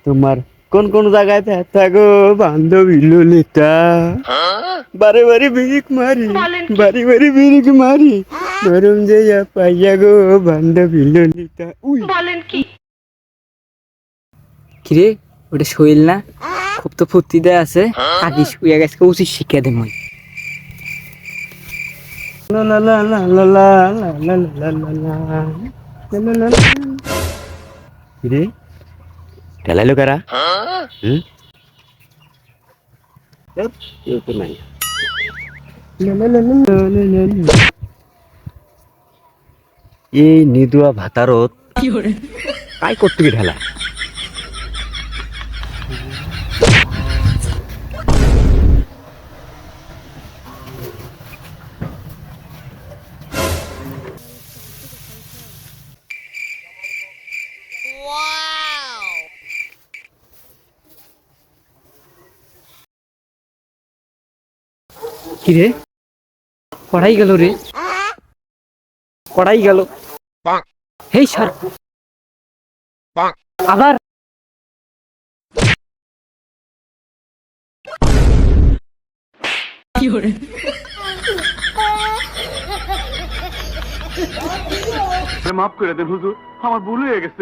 তোমার কোন কোন জায়গায় ব্যথা গো বান্ধবী ললিতা? বারে বারে বিরিক মারি, বারে বারে বিরিক মারি, নরম যে পাইয়া গো বান্ধবী ললিতা। উই কিরে ওটা শৈল না? খুব তো ফুর্তি দেয় আছে। কাকি শুয়ে গেছে, উচিত শিক্ষা দে মই। লা লা লা লা লা লা লা লা লা লা লা লা লা লা। কিরে ঠেলাইলো কারা? হুম? ধ্যাৎ, কেউ তো নাই। লা লা লা লা লা লা লা। এই নিদুয়া ভাতারত কাই করতে কি ঢালা? কিরে পড়াই গেল রে, পড়াই গেল। হেই স্যার আবার মাফ করে দেন হুজুর, আমার ভুল হয়ে গেছে।